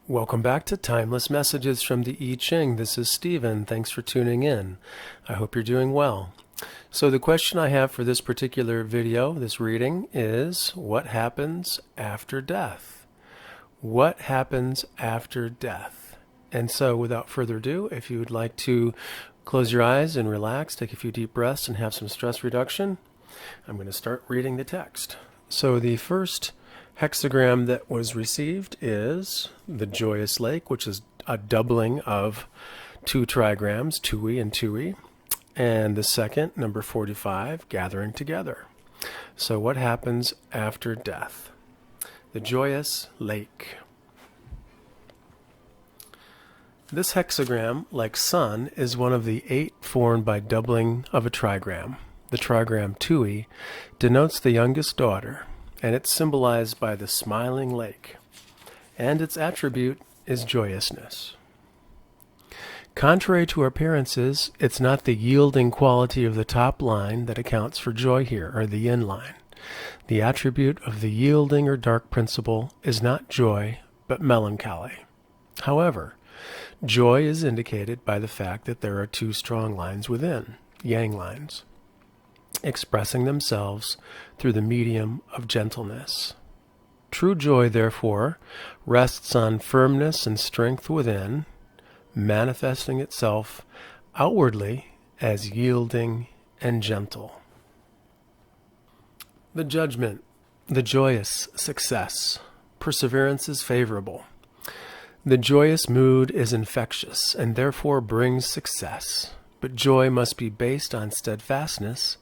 Welcome back to Timeless Messages from the I Ching. This is Stephen. Thanks for tuning in. I hope you're doing well. So the question I have for this particular video, this reading, is what happens after death? What happens after death? And so without further ado, if you would like to close your eyes and relax, take a few deep breaths and have some stress reduction, I'm going to start reading the text. So the first hexagram that was received is the joyous lake, which is a doubling of two trigrams, Tui and Tui. And the second, number 45, gathering together. So what happens after death? The joyous lake. This hexagram, like sun, is one of the 8 formed by doubling of a trigram. The trigram Tui denotes the youngest daughter, and it's symbolized by the smiling lake, and its attribute is joyousness. Contrary to appearances, it's not the yielding quality of the top line that accounts for joy here, or the yin line. The attribute of the yielding or dark principle is not joy, but melancholy. However, joy is indicated by the fact that there are 2 strong lines within, yang lines, expressing themselves through the medium of gentleness. True joy, therefore, rests on firmness and strength within, manifesting itself outwardly as yielding and gentle. The judgment, the joyous success. Perseverance is favorable. The joyous mood is infectious and therefore brings success. But joy must be based on steadfastness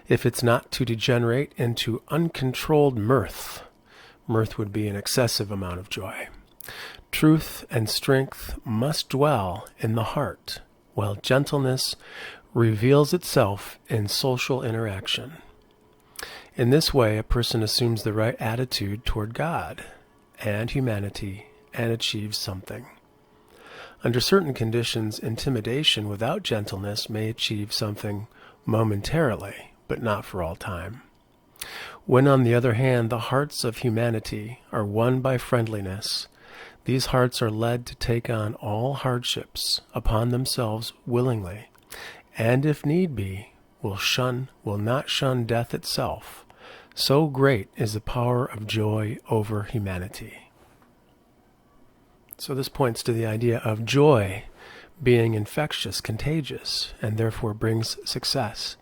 if it's not to degenerate into uncontrolled mirth. Mirth would be an excessive amount of joy. Truth and strength must dwell in the heart, while gentleness reveals itself in social interaction. In this way, a person assumes the right attitude toward God and humanity and achieves something. Under certain conditions, intimidation without gentleness may achieve something momentarily, but not for all time. When, on the other hand, the hearts of humanity are won by friendliness, these hearts are led to take on all hardships upon themselves willingly, and if need be, will not shun death itself. So great is the power of joy over humanity. So this points to the idea of joy being infectious, contagious, and therefore brings success.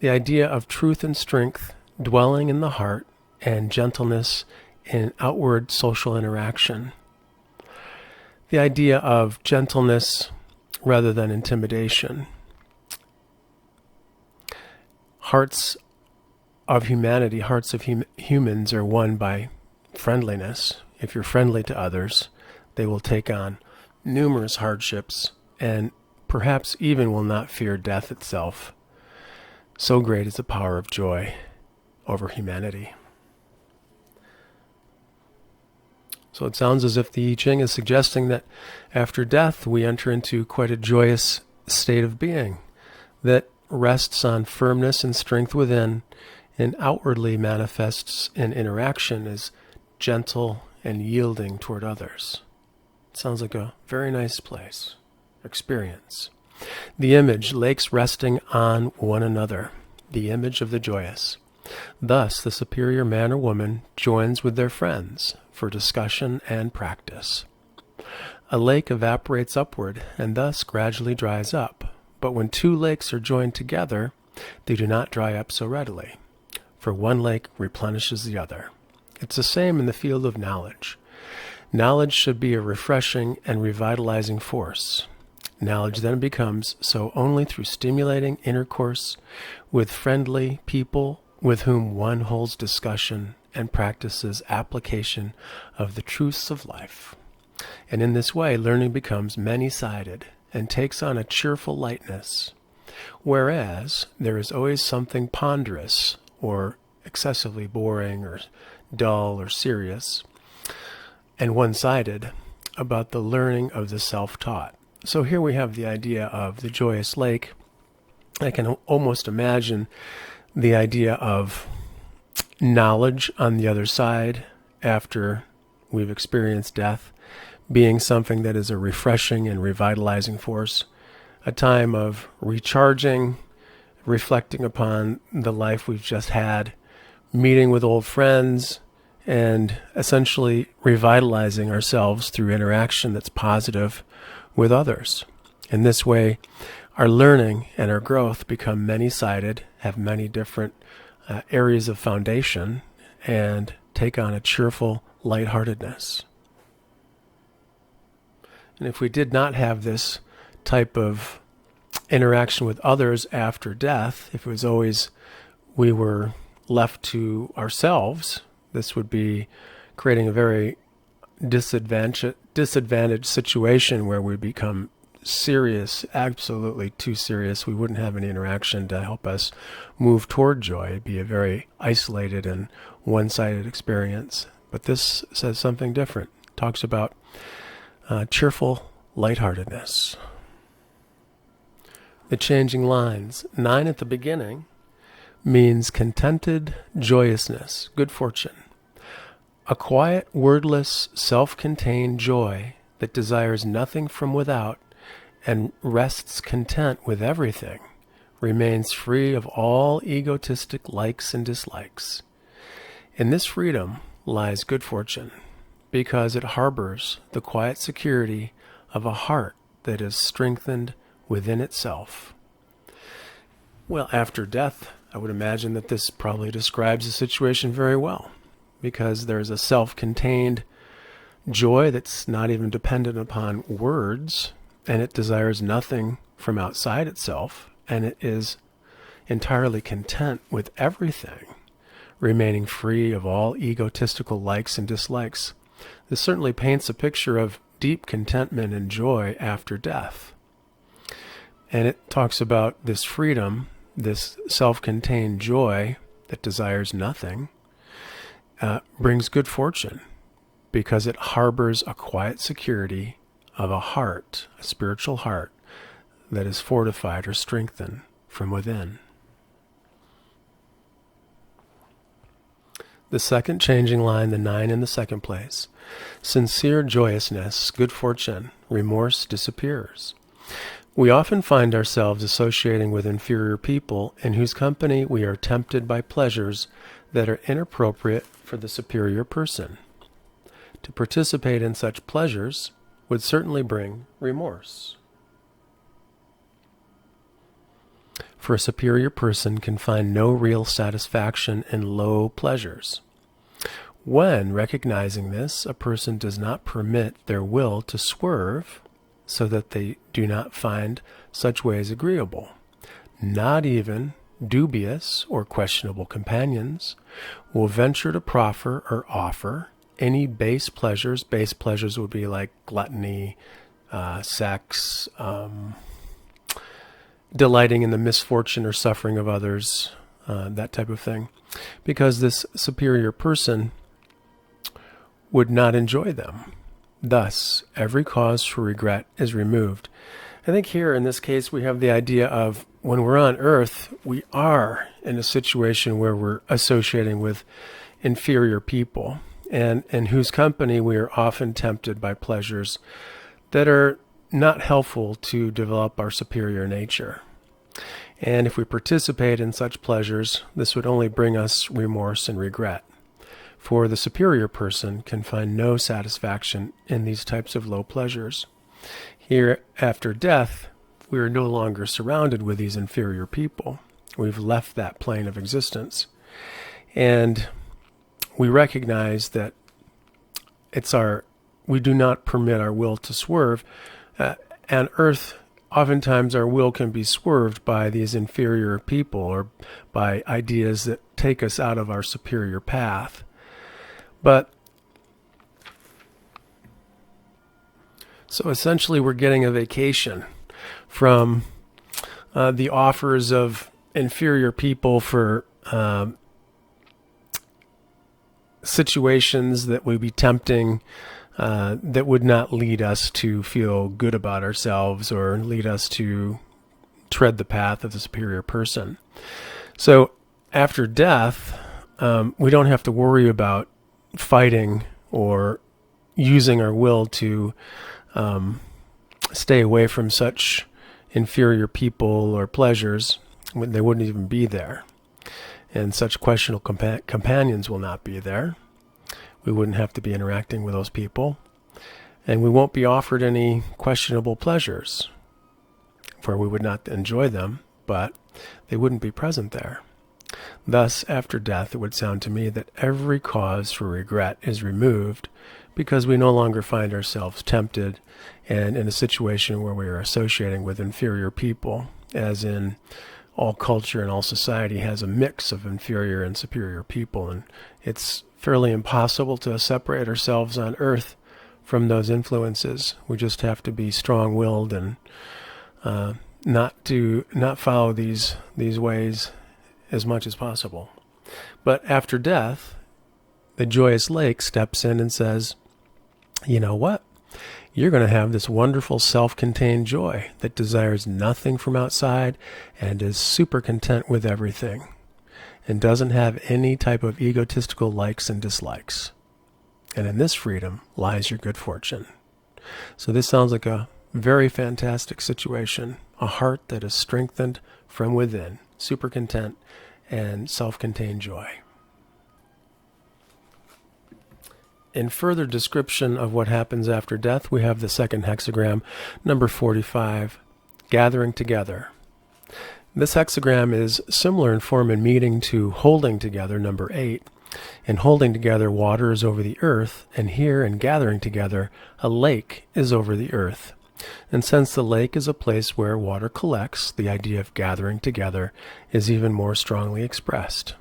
The idea of truth and strength dwelling in the heart and gentleness in outward social interaction. The idea of gentleness rather than intimidation. Hearts of humanity, hearts of humans are won by friendliness. If you're friendly to others, they will take on numerous hardships and perhaps even will not fear death itself. So great is the power of joy over humanity. So it sounds as if the I Ching is suggesting that after death we enter into quite a joyous state of being that rests on firmness and strength within and outwardly manifests in interaction as gentle and yielding toward others. Sounds like a very nice place. Experience. The image, lakes resting on one another. The image of the joyous. Thus, the superior man or woman joins with their friends for discussion and practice. A lake evaporates upward and thus gradually dries up. But when 2 lakes are joined together, they do not dry up so readily, for one lake replenishes the other. It's the same in the field of knowledge. Knowledge should be a refreshing and revitalizing force. Knowledge then becomes so only through stimulating intercourse with friendly people with whom one holds discussion and practices application of the truths of life. And in this way, learning becomes many-sided and takes on a cheerful lightness, whereas there is always something ponderous or excessively boring or dull or serious and one-sided about the learning of the self-taught. So here we have the idea of the joyous lake. I can almost imagine the idea of knowledge on the other side after we've experienced death being something that is a refreshing and revitalizing force, a time of recharging, reflecting upon the life we've just had, meeting with old friends, and essentially revitalizing ourselves through interaction that's positive with others. In this way, our learning and our growth become many-sided, have many different areas of foundation, and take on a cheerful lightheartedness. And if we did not have this type of interaction with others after death, if it was always we were left to ourselves, this would be creating a very disadvantaged situation where we become serious, absolutely too serious. We wouldn't have any interaction to help us move toward joy. It'd be a very isolated and one-sided experience. But this says something different. It talks about cheerful lightheartedness. The changing lines. 9 at the beginning means contented joyousness, good fortune. A quiet, wordless, self-contained joy that desires nothing from without and rests content with everything, remains free of all egotistic likes and dislikes. In this freedom lies good fortune, because it harbors the quiet security of a heart that is strengthened within itself. Well, after death, I would imagine that this probably describes the situation very well, because there's a self-contained joy that's not even dependent upon words, and it desires nothing from outside itself, and it is entirely content with everything, remaining free of all egotistical likes and dislikes. This certainly paints a picture of deep contentment and joy after death. And it talks about this freedom, this self-contained joy that desires nothing, brings good fortune because it harbors a quiet security of a heart, a spiritual heart, that is fortified or strengthened from within. The second changing line, the 9 in the second place. Sincere joyousness, good fortune, remorse disappears. We often find ourselves associating with inferior people in whose company we are tempted by pleasures that are inappropriate for the superior person. To participate in such pleasures would certainly bring remorse. For a superior person can find no real satisfaction in low pleasures. When recognizing this, a person does not permit their will to swerve so that they do not find such ways agreeable. Not even dubious or questionable companions will venture to proffer or offer any base pleasures. Base pleasures would be like gluttony, sex, delighting in the misfortune or suffering of others, that type of thing, because this superior person would not enjoy them. Thus, every cause for regret is removed. I think here in this case we have the idea of when we're on earth, we are in a situation where we're associating with inferior people, and in whose company we are often tempted by pleasures that are not helpful to develop our superior nature. And if we participate in such pleasures, this would only bring us remorse and regret. For the superior person can find no satisfaction in these types of low pleasures. Here, after death, we are no longer surrounded with these inferior people. We've left that plane of existence. And we recognize that we do not permit our will to swerve. On earth, oftentimes our will can be swerved by these inferior people or by ideas that take us out of our superior path. But so essentially we're getting a vacation from the offers of inferior people for situations that would be tempting, that would not lead us to feel good about ourselves or lead us to tread the path of the superior person. So after death, we don't have to worry about fighting or using our will to stay away from such inferior people or pleasures, they wouldn't even be there. And such questionable companions will not be there. We wouldn't have to be interacting with those people. And we won't be offered any questionable pleasures, for we would not enjoy them, but they wouldn't be present there. Thus, after death, it would sound to me that every cause for regret is removed, because we no longer find ourselves tempted and in a situation where we are associating with inferior people, as in all culture and all society has a mix of inferior and superior people, and it's fairly impossible to separate ourselves on earth from those influences. We just have to be strong-willed and not follow these ways as much as possible. But after death, the joyous lake steps in and says, you know what? You're going to have this wonderful self-contained joy that desires nothing from outside and is super content with everything and doesn't have any type of egotistical likes and dislikes. And in this freedom lies your good fortune. So this sounds like a very fantastic situation, a heart that is strengthened from within, super content and self-contained joy. In further description of what happens after death, we have the second hexagram, number 45, gathering together. This hexagram is similar in form and meaning to holding together, number 8. In holding together, water is over the earth, and here in gathering together, a lake is over the earth. And since the lake is a place where water collects, the idea of gathering together is even more strongly expressed.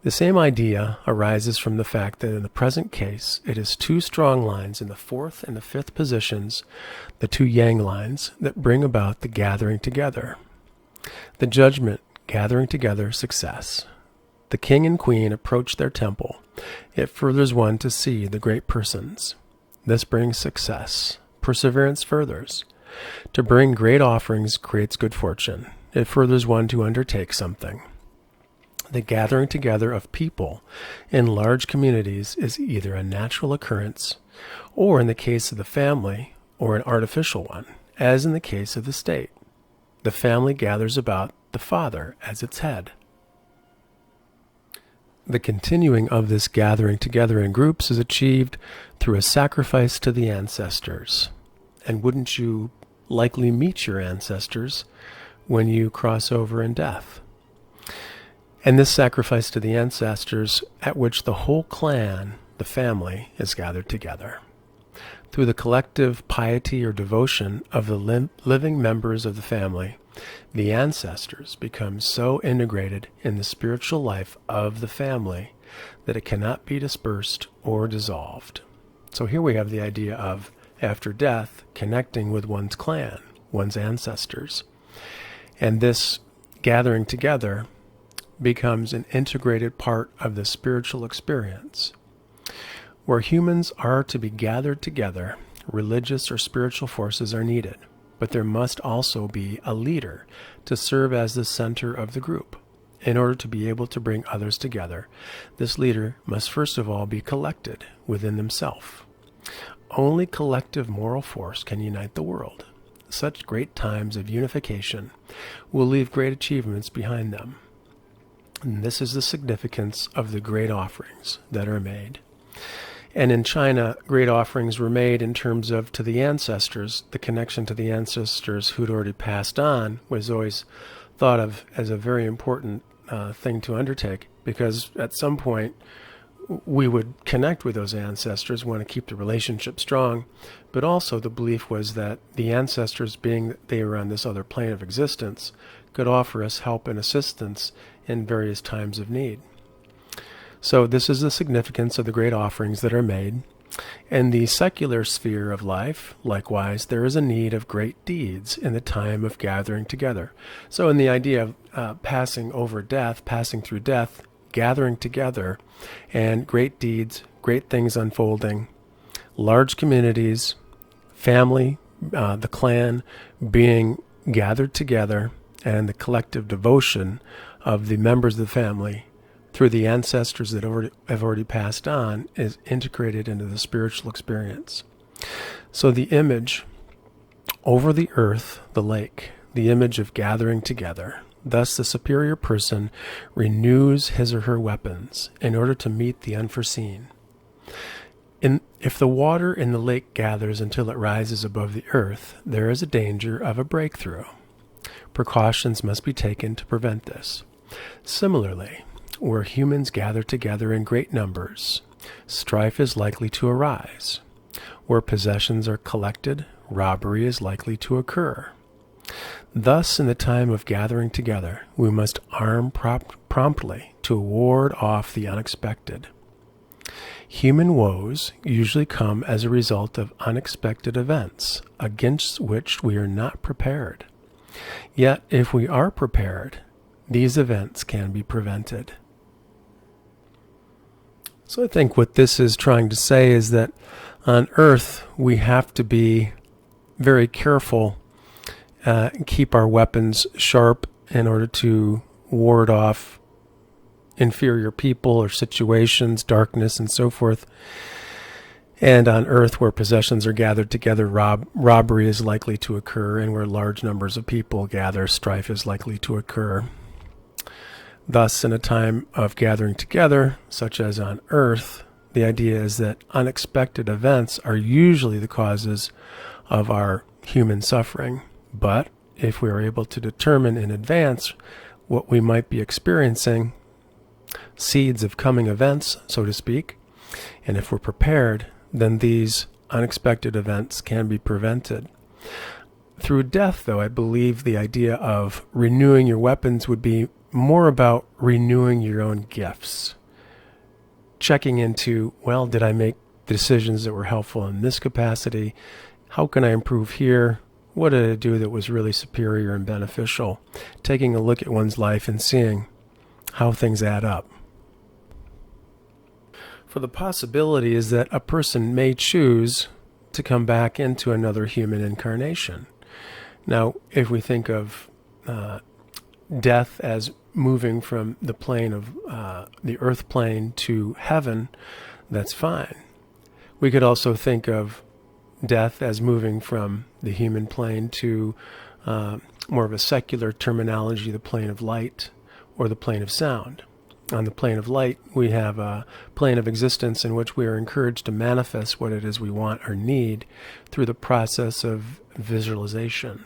The same idea arises from the fact that in the present case, it is two strong lines in the fourth and the fifth positions, the two yang lines, that bring about the gathering together. The judgment, gathering together, success. The king and queen approach their temple. It furthers one to see the great persons. This brings success. Perseverance furthers. To bring great offerings creates good fortune. It furthers one to undertake something. The gathering together of people in large communities is either a natural occurrence, or in the case of the family, or an artificial one, as in the case of the state. The family gathers about the father as its head. The continuing of this gathering together in groups is achieved through a sacrifice to the ancestors. And wouldn't you likely meet your ancestors when you cross over in death? And this sacrifice to the ancestors, at which the whole clan, the family, is gathered together. Through the collective piety or devotion of the living members of the family, the ancestors become so integrated in the spiritual life of the family that it cannot be dispersed or dissolved. So here we have the idea of, after death, connecting with one's clan, one's ancestors. And this gathering together becomes an integrated part of the spiritual experience. Where humans are to be gathered together, religious or spiritual forces are needed, but there must also be a leader to serve as the center of the group. In order to be able to bring others together, this leader must first of all be collected within themselves. Only collective moral force can unite the world. Such great times of unification will leave great achievements behind them. And this is the significance of the great offerings that are made. And in China, great offerings were made in terms of to the ancestors. The connection to the ancestors who'd already passed on was always thought of as a very important thing to undertake, because at some point we would connect with those ancestors, want to keep the relationship strong, but also the belief was that the ancestors, being that they were on this other plane of existence, could offer us help and assistance in various times of need. So this is the significance of the great offerings that are made. In the secular sphere of life, likewise, there is a need of great deeds in the time of gathering together. So in the idea of passing over death, passing through death, gathering together, and great deeds, great things unfolding, large communities, family, the clan being gathered together, and the collective devotion of the members of the family through the ancestors that have already passed on is integrated into the spiritual experience. So the image over the earth, the lake, the image of gathering together. Thus the superior person renews his or her weapons in order to meet the unforeseen. If the water in the lake gathers until it rises above the earth, there is a danger of a breakthrough. Precautions must be taken to prevent this. Similarly, where humans gather together in great numbers, strife is likely to arise. Where possessions are collected, robbery is likely to occur. Thus, in the time of gathering together, we must arm promptly to ward off the unexpected. Human woes usually come as a result of unexpected events against which we are not prepared. Yet, if we are prepared, these events can be prevented. So I think what this is trying to say is that on earth we have to be very careful, keep our weapons sharp in order to ward off inferior people or situations, darkness, and so forth. And on earth, where possessions are gathered together, robbery is likely to occur, and where large numbers of people gather, strife is likely to occur. Thus, in a time of gathering together, such as on earth, the idea is that unexpected events are usually the causes of our human suffering. But if we are able to determine in advance what we might be experiencing, seeds of coming events, so to speak, and if we're prepared, then these unexpected events can be prevented. Through death, though, I believe the idea of renewing your weapons would be more about renewing your own gifts. Checking into, well, did I make decisions that were helpful in this capacity? How can I improve here? What did I do that was really superior and beneficial? Taking a look at one's life and seeing how things add up. For the possibility is that a person may choose to come back into another human incarnation. Now, if we think of death as moving from the plane of the earth plane to heaven, that's fine. We could also think of death as moving from the human plane to more of a secular terminology, the plane of light or the plane of sound. On the plane of light, we have a plane of existence in which we are encouraged to manifest what it is we want or need through the process of visualization.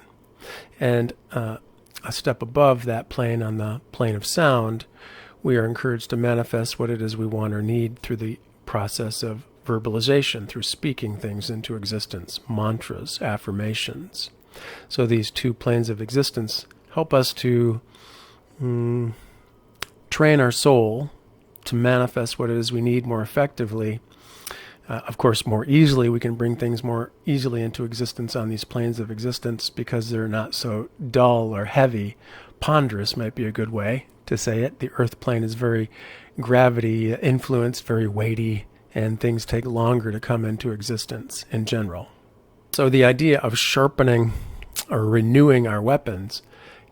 And a step above that plane, on the plane of sound, we are encouraged to manifest what it is we want or need through the process of verbalization, through speaking things into existence, mantras, affirmations. So these two planes of existence help us to train our soul to manifest what it is we need more effectively. Of course, more easily, we can bring things more easily into existence on these planes of existence because they're not so dull or heavy. Ponderous might be a good way to say it. The earth plane is very gravity influenced, very weighty, and things take longer to come into existence in general. So the idea of sharpening or renewing our weapons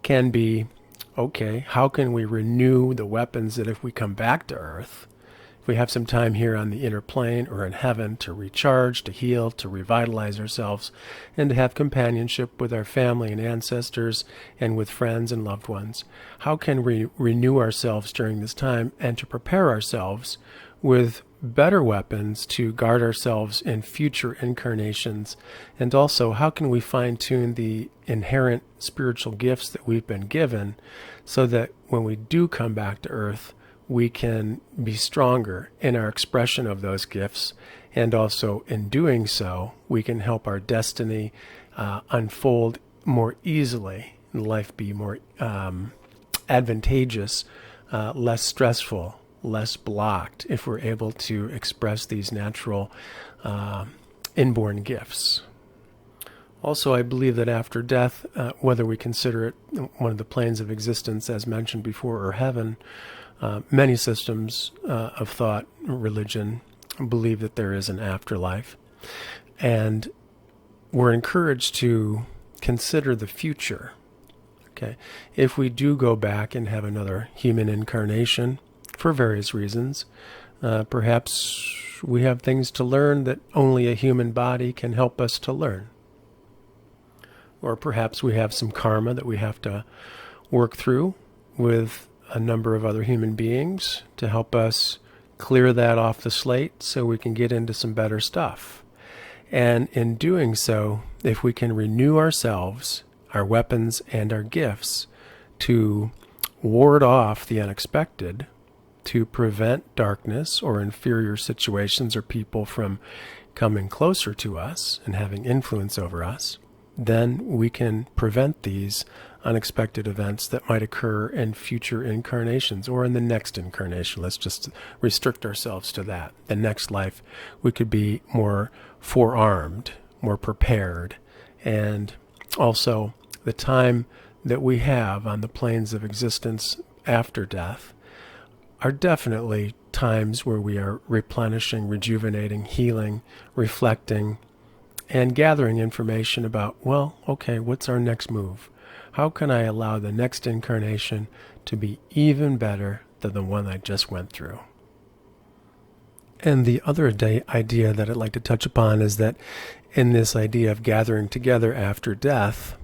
can be, okay, how can we renew the weapons that if we come back to earth, if we have some time here on the inner plane or in heaven to recharge, to heal, to revitalize ourselves, and to have companionship with our family and ancestors and with friends and loved ones, how can we renew ourselves during this time and to prepare ourselves with better weapons to guard ourselves in future incarnations? And also, how can we fine-tune the inherent spiritual gifts that we've been given so that when we do come back to earth, we can be stronger in our expression of those gifts, and also in doing so, we can help our destiny unfold more easily, and life be more advantageous, less stressful, less blocked, if we're able to express these natural inborn gifts. Also, I believe that after death, whether we consider it one of the planes of existence as mentioned before or heaven, many systems of thought, religion, believe that there is an afterlife. And we're encouraged to consider the future. Okay, if we do go back and have another human incarnation, for various reasons. Perhaps we have things to learn that only a human body can help us to learn. Or perhaps we have some karma that we have to work through with a number of other human beings to help us clear that off the slate so we can get into some better stuff. And in doing so, if we can renew ourselves, our weapons, and our gifts to ward off the unexpected, to prevent darkness or inferior situations or people from coming closer to us and having influence over us, then we can prevent these unexpected events that might occur in future incarnations or in the next incarnation. Let's just restrict ourselves to that. The next life, we could be more forearmed, more prepared, and also the time that we have on the planes of existence after death are definitely times where we are replenishing, rejuvenating, healing, reflecting, and gathering information about, well, okay, what's our next move? How can I allow the next incarnation to be even better than the one I just went through? And the other idea that I'd like to touch upon is that in this idea of gathering together after death,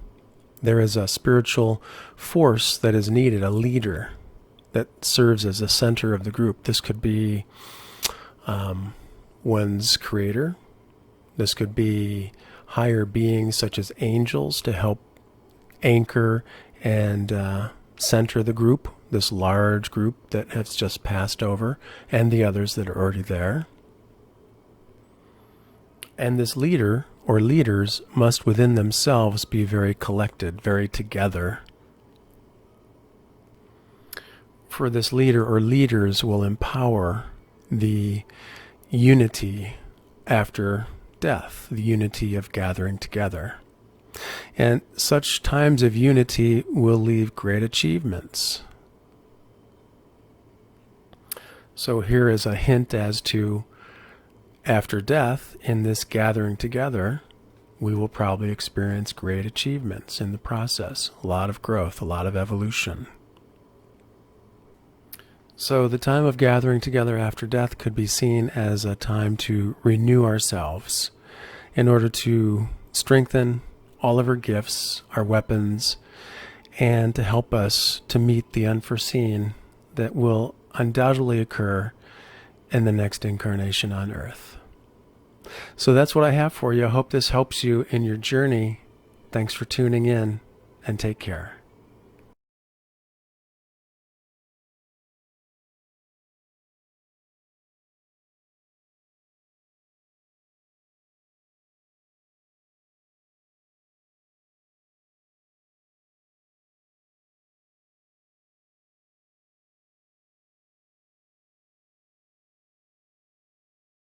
there is a spiritual force that is needed, a leader that serves as the center of the group. This could be one's creator. This could be higher beings such as angels to help anchor and center the group, this large group that has just passed over, and the others that are already there. And this leader or leaders must within themselves be very collected, very together. For this leader or leaders will empower the unity after death, the unity of gathering together. And such times of unity will leave great achievements. So here is a hint as to after death, in this gathering together, we will probably experience great achievements in the process, a lot of growth, a lot of evolution. So the time of gathering together after death could be seen as a time to renew ourselves in order to strengthen all of our gifts, our weapons, and to help us to meet the unforeseen that will undoubtedly occur in the next incarnation on Earth. So that's what I have for you. I hope this helps you in your journey. Thanks for tuning in, and take care.